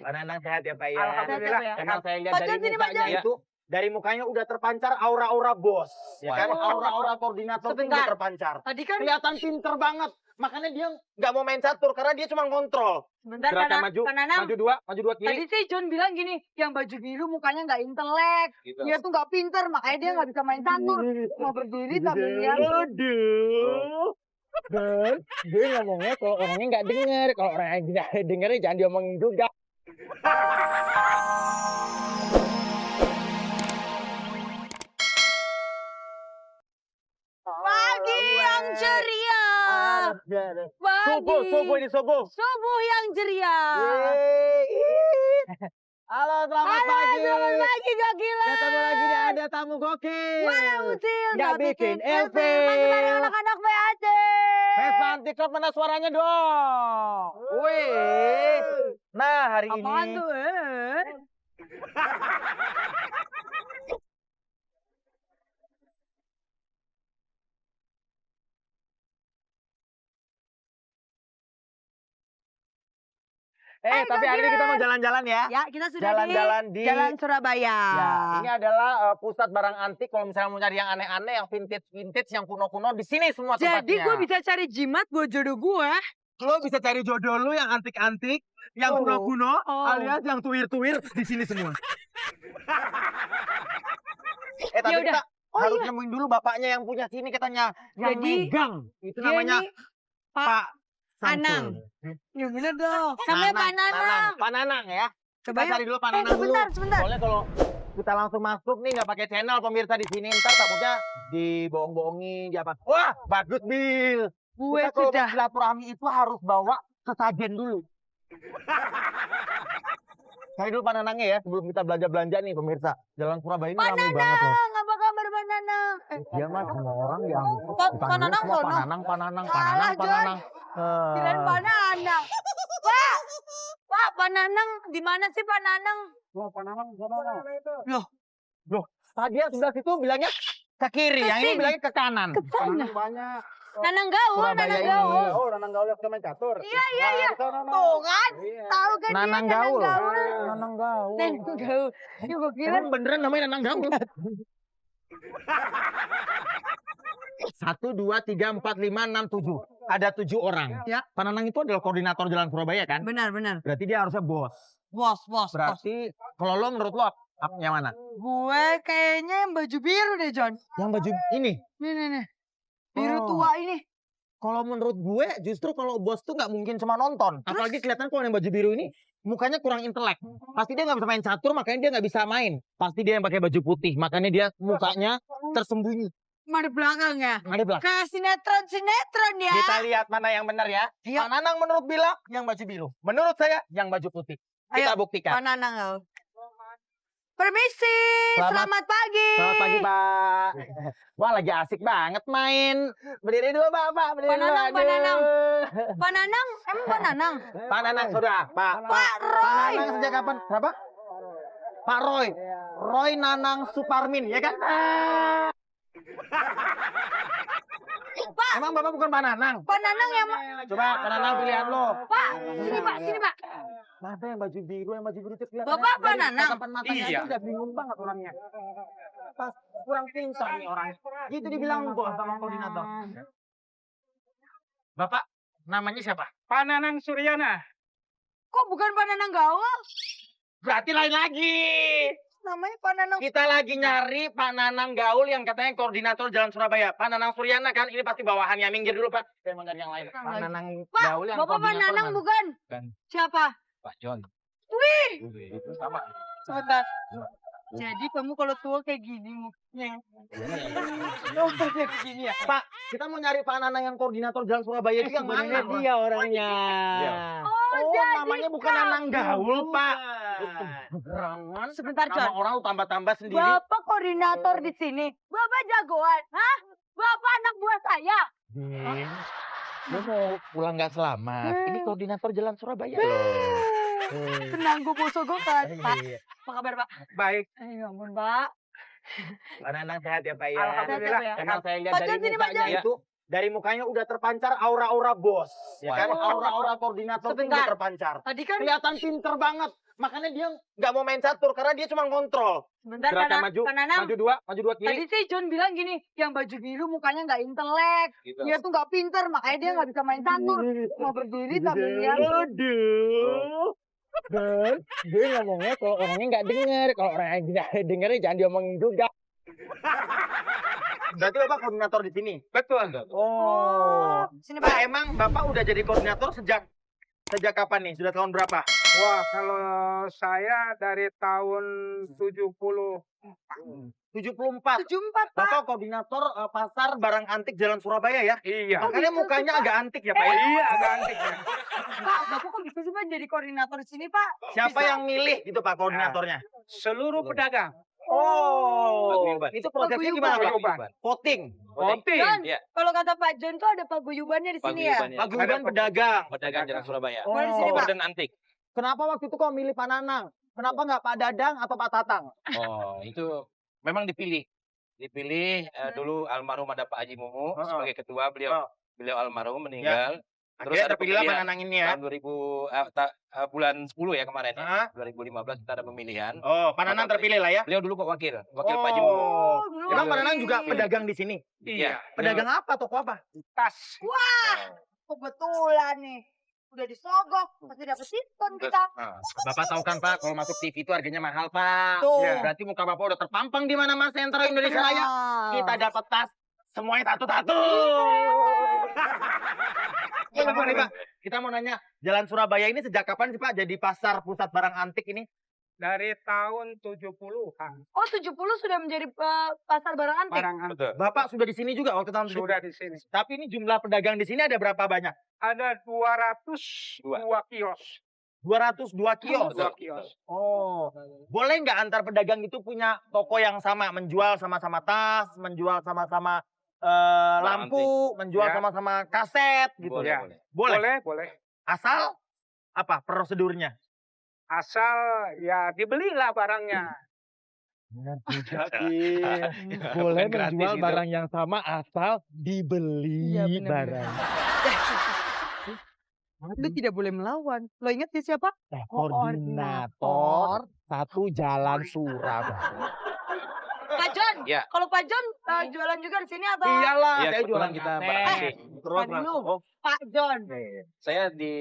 Nanang sehat ya Pak ya. Alhamdulillah. Emang saya lihat Pak dari John, sini, Pak mukanya John. itu, dari mukanya udah terpancar aura-aura bos. Ya kan, Wah. aura-aura koordinator tuh Sebentar. udah terpancar. Tadi kan Kelihatan pinter banget. Makanya dia nggak mau main catur karena dia cuma kontrol. sebentar Gerakan Pak maju, Nanang. maju dua Tadi kiri. sih John bilang gini, yang baju biru mukanya nggak intelek, Gitu. dia tuh nggak pinter, makanya dia nggak bisa main catur. Mau berdiri sambil lihat. Aduh. Dan dia ngomongnya kalau orangnya nggak denger, kalau orangnya nggak denger jangan diomongin juga. Pagi yang ceria. Pagi. Subuh ini subuh. Subuh yang ceria. Halo, selamat pagi. Selamat pagi gokil. Ketemu lagi di Ada Tamu Gokil. Mana usil, Nggak bikin LP. Pagi bareng anak-anak PAC. Vespa Anti Club, mana suaranya dong? Wih. Nah, hari Apaan ini tuh? tapi hari ini kita mau jalan-jalan ya. Ya, kita sudah Jalan-jalan di Jalan Surabaya. Ya, ini adalah pusat barang antik. Kalau misalnya mau cari yang aneh-aneh, yang vintage, yang kuno-kuno, di sini semua tempatnya. Jadi gue bisa cari jimat buat jodoh gue. Lo bisa cari jodoh lo yang antik-antik, yang kuno-kuno, alias yang tuir-tuir di sini semua. Tapi Yaudah. kita harus nemuin dulu bapaknya yang punya sini katanya. Yang Jadi, megang. Itu dia namanya ini Pak Anang. Ya bener dong. Namanya Pak Nanang. Pak Nanang ya. Coba Kita cari dulu Pak Nanang dulu. Sebentar. Soalnya kalau kita langsung masuk nih nggak pakai channel pemirsa di sini, ntar takutnya dibohong-bohongin, di apa? Wah, bagus Bil. Gue Kita kalau sudah. silaturahmi itu harus bawa sesajen dulu. Cari dulu Pak Nanangnya ya sebelum kita belanja-belanja nih pemirsa. Jalan Surabaya ini ramai banget loh. Apa kabar Pak Nanang? Dia mah sama orang yang Pak Nanang Pak sono. Nanang, Pak Nanang, Pak Salah, Nanang, Pak John. Nanang. Kirain Pak Nanang. Pak Nanang di mana sih Pak Nanang? Pak Nanang, Pak Nanang. Loh, Tadi yang sebelah situ bilangnya ke kiri, yang ini sini. bilangnya ke kanan. Ke sana. Banyak. Nanang gaul, Surabaya Nanang ini. gaul. Oh, Nanang Gaul yang main catur. Iya. Tuh kan, tahu kan Nanang dia Gaul. Nanang gaul. Nanang Gaul. Nanang gaul. Ya gue kira Emang beneran namanya Nanang Gaul? 1, 2, 3, 4, 5, 6, 7. Ada 7 orang. Ya. Pak Nanang itu adalah koordinator Jalan Surabaya kan? benar. Berarti dia harusnya bos. Bos. Berarti kalau lo menurut lo yang mana? Gue kayaknya yang baju biru deh, John. Yang baju ini. Nih. Biru Oh. tua ini. Kalau menurut gue justru kalau bos tuh nggak mungkin cuma nonton. Apalagi kelihatan kalau yang baju biru ini mukanya kurang intelek. Pasti dia nggak bisa main catur, makanya dia nggak bisa main. Pasti dia yang pakai baju putih, makanya dia mukanya tersembunyi. Mana belakang ya? Ada belakang. Kayak sinetron ya. Kita lihat mana yang benar ya. Ayo. Pak Nanang menurut Bila yang baju biru. Menurut saya yang baju putih. Kita Ayo, buktikan. Pak Nanang gaul. Permisi, selamat pagi. Selamat pagi Pak. Wah lagi asik banget main. Berdiri dulu Pak. Berdiri Pak dulu. Nanang, Pak Aduh. Nanang. Pak Nanang, emang Pak Nanang? Pak Nanang sudah. Pak Roy. Nanang sejak kapan? Berapa? Pak Roy. Roy Nanang Suparmin ya kan? Pak, Emang Bapak bukan Pak Nanang? Pak Nanang yang Coba Pak Nanang pilihan lo. Pak, sini Pak. Masa yang baju biru itu kelihatan. Bapak Pak dari Nanang? tatapan matanya aja udah bingung banget orangnya. Pas kurang pintar nih orangnya. Gitu dibilang bos sama koordinator. Bapak namanya siapa? Pak Nanang Suryana. Kok bukan Pak Nanang gaul? Berarti lain lagi. Namanya Pak Nanang. Kita lagi nyari Pak Nanang Gaul yang katanya koordinator Jalan Surabaya. Pak Nanang Suryana kan ini pasti bawahannya. Minggir dulu Pak. Saya mau nyari yang lain. Pak Nanang Pak, Gaul yang Bapak Pak koordinator Nanang mana? bukan? Bukan. Siapa? Pak John. Wih, Itu sama. sebentar. Jadi kamu kalau tua kayak gini mukanya. Kayak begini ya. Pak, kita mau nyari Pak Nanang yang koordinator Jalan Surabaya itu yang mana? Dia orangnya. Oh, jadi namanya bukan kamu. Nanang Gaul, Pak. Berangan. Sebentar, Nama John. orang lu tambah-tambah sendiri. Bapak koordinator di sini. Bapak jagoan. Hah? Bapak anak buah saya. Lu mau pulang nggak selamat. Ini koordinator Jalan Surabaya loh. Tenang, gue bosok gue kan. Pak, Iya. apa kabar Pak? Baik. Ya ampun Pak. Pak Nanang sehat ya Pak ya. Alhamdulillah. Sehat ya, Pak, ya? Emang saya lihat Pak dari John, sini, Pak mukanya John. itu, dari mukanya udah terpancar aura-aura bos. Ya kan? Wah. Aura-aura koordinator tuh Sebentar. udah terpancar. Tadi kan Kelihatan pinter banget. Makanya dia nggak mau main catur karena dia cuma kontrol. Sebentar, Gerakan Kak Nanang. maju dua Tadi kiri. sih John bilang gini, yang baju biru mukanya nggak intelek. Dia tuh nggak pinter, makanya dia nggak bisa main catur. Mau berdiri sambil lihat. Aduh. Dan dia ngomongnya kalau orangnya nggak denger, kalau orangnya nggak denger jangan diomongin juga. Berarti Bapak koordinator di sini. Betul. Oh. Sini Pak, Pak. emang Bapak udah jadi koordinator sejak kapan nih? Sudah tahun berapa? Wah, kalau saya dari tahun 70. 74. 74 Pak. Bapak koordinator pasar barang antik Jalan Surabaya ya? Iya. Makanya bisa mukanya sih, Pak? agak antik ya Pak ya? Iya, agak antik ya. Pak, Bapak kok bisa sih Pak jadi koordinator di sini Pak? Siapa Bisa. yang milih gitu Pak koordinatornya? Seluruh pedagang. Oh, Paguyuban. itu prosesnya Paguyuban. gimana Pak? Paguyuban. Voting. Voting. John, Iya. kalau kata Pak John tuh ada paguyubannya di sini ya? Paguyubannya. Paguyuban Ada pedagang. Pedagang Jalan Surabaya. Boleh di sini, Pak. Modern antik. Kenapa waktu itu kau milih Pak Nanang? Kenapa nggak Pak Dadang atau Pak Tatang? Oh, itu memang dipilih. Dipilih dulu almarhum ada Pak Haji Mumu sebagai ketua, beliau almarhum meninggal. Terus Akhirnya ada terpilihlah Pak pemilihan Nanang ini ya. tahun 2000 bulan 10 ya kemarin ya. Hah? 2015 kita ada pemilihan. Oh, Pak Nanang terpilih lah ya. Beliau dulu kok wakil Pak Haji Mumu. Oh, dulu emang Pak wakil. Nanang juga pedagang di sini. Iya. Pedagang apa? Toko apa? Tas. Kebetulan nih. Udah disogok, pasti dapet diskon kita. Bapak tahu kan Pak, kalau masuk TV itu harganya mahal Pak. Tuh. Ya, berarti muka Bapak udah terpampang di mana-mana Sentral Indonesia Raya. Kita dapat tas semuanya satu-satu. Nih, Pak, kita mau nanya, Jalan Surabaya ini sejak kapan sih Pak jadi pasar pusat barang antik ini? Dari tahun 70-an. Oh 70 sudah menjadi pasar barang antik? Barang antik. Betul. Bapak sudah di sini juga waktu tahun 70. Sudah di sini. Tapi ini jumlah pedagang di sini ada berapa banyak? Ada 202 kios. 202 kios. 2 kios. Oh, boleh nggak antar pedagang itu punya toko yang sama, menjual sama-sama tas, menjual sama-sama lampu, menjual Ya. sama-sama kaset gitu? Boleh, Ya. boleh. Boleh. Boleh, boleh. Asal apa prosedurnya? Asal ya dibelilah barangnya. Boleh Gratis menjual gitu. barang yang sama asal dibeli Iya, benar-benar. barang. Lu tidak boleh melawan. Lo ingat dia siapa? Koordinator satu Jalan Surabaya. Pak John. Ya. Kalau Pak John jualan juga di sini atau? Iyalah, Iya, saya kebetulan jualan kita kaset. barang antik. Terus Pak dulu. oh, Pak John. Saya di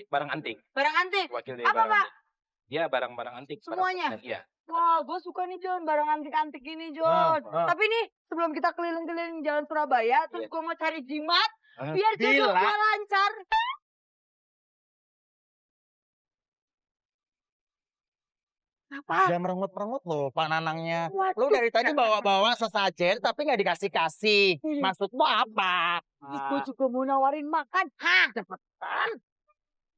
barang antik, Barang antik. wakil di Apa barang Pak? antik. Dia barang-barang antik. Semuanya? Iya. Wah, gue suka nih John, barang antik-antik ini John. Tapi nih, sebelum kita keliling-keliling jalan Surabaya, terus Iya. gue mau cari jimat, Hah? biar jodoh Gila. gue lancar. Apa? Dia merengut-merengut loh Pak Nanangnya. Waduh. Lu dari tadi bawa-bawa sesajen tapi nggak dikasih-kasih. Maksudmu apa? Gue juga mau nawarin makan. Hah, cepetan.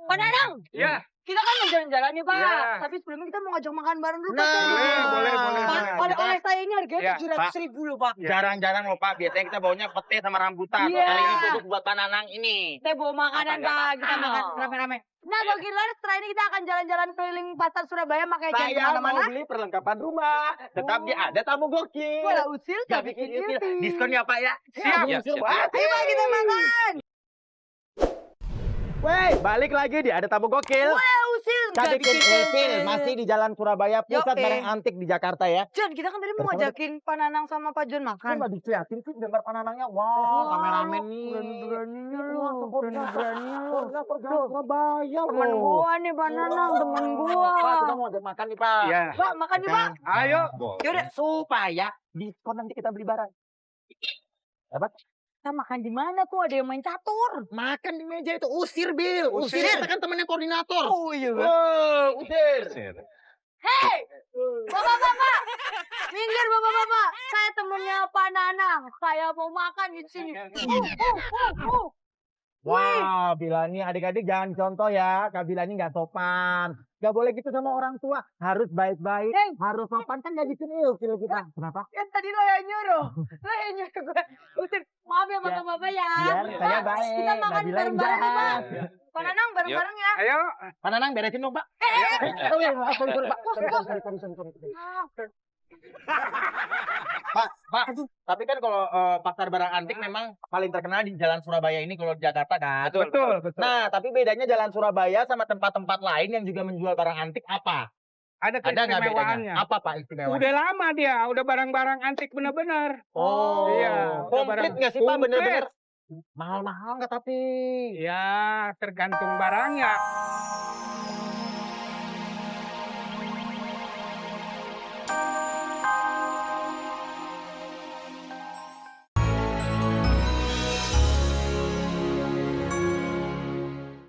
Pak Nanang, Ya, kita kan mau jalan-jalan nih Pak. Iya. Tapi sebelumnya kita mau ngajak makan bareng dulu Pak. Nah, boleh, Pak, oleh-oleh saya ini harganya Iya, 700.000 loh Pak. Jarang-jarang loh Pak. Biasanya kita baunya pete sama rambutan. Iya. Kali ini khusus buat Pak Nanang ini. Saya bawa makanan Apa, Pak, kita makan rame-rame. Nah, bagaimana setelah ini kita akan jalan-jalan keliling pasar Surabaya makanya jangan Saya mau kemana-mana. beli perlengkapan rumah. Tetapi ada tamu gokil. Bola usil, Gak gak bikin bikin ilfil. ilfil. Diskon ya Pak ya? Siap. Ya, Usil siap. banget. Ayo Pak, kita makan. Wey, balik lagi di ada tamu gokil. Bola usil, Gak bikin ilfil. Masih di Jalan Surabaya, pusat Yoke. barang antik di Jakarta ya. John, kita kan tadi mau Bersama- ngajakin Pak Nanang sama Pak John Kan makan. nggak diliatin sih gambar Pak Nanangnya. Wow, rame-rame nih. Berani-beraninya lu, Masuk berani-beraninya lu. Koordinator Jalan Surabaya loh. Temen gua nih Pak Nanang, temen gua. Pak, kita mau ajak makan nih Pak. ya. Pak, makan nih Pak. Ayo. Yaudah, Supaya diskon nanti kita beli barang. kita makan di mana tuh? Ada yang main catur. Makan di meja itu usir Bil. Usir. Kita kan temennya koordinator. Oh iya. Oh, usir. Hei, bapak-bapak, minggir bapak-bapak. Saya temennya Pak Nanang. Saya mau makan di sini. Wah, Bila ini adik-adik jangan contoh ya. Kak Bila ini nggak sopan. Nggak boleh gitu sama orang tua. Harus baik-baik. Hei. Harus sopan kan nggak bikin ilfil kita. Kenapa? Kan tadi lo yang nyuruh. Lo yang nyuruh gue. Usir. Maaf ya bapak-bapak ya. Biar saya Pak, baik. kita makan Nggak bilang bareng-bareng nih Pak. jahat. Pak Nanang bareng-bareng ya. Ayo. Pak Nanang beresin dong Pak. Oh iya, sorry Pak. Sorry. Pak, tapi kan kalau pasar barang antik memang paling terkenal di Jalan Surabaya ini kalau di Jakarta kan. Betul. Nah, tapi bedanya Jalan Surabaya sama tempat-tempat lain yang juga menjual barang antik apa? Ada Ada nggak bedanya? keistimewaannya. Apa Pak istimewanya? Udah lama dia, udah barang-barang antik bener-bener. Oh, iya. Komplit nggak sih Pak? Komplit. Bener-bener mahal-mahal nggak tapi? Ya, tergantung barangnya.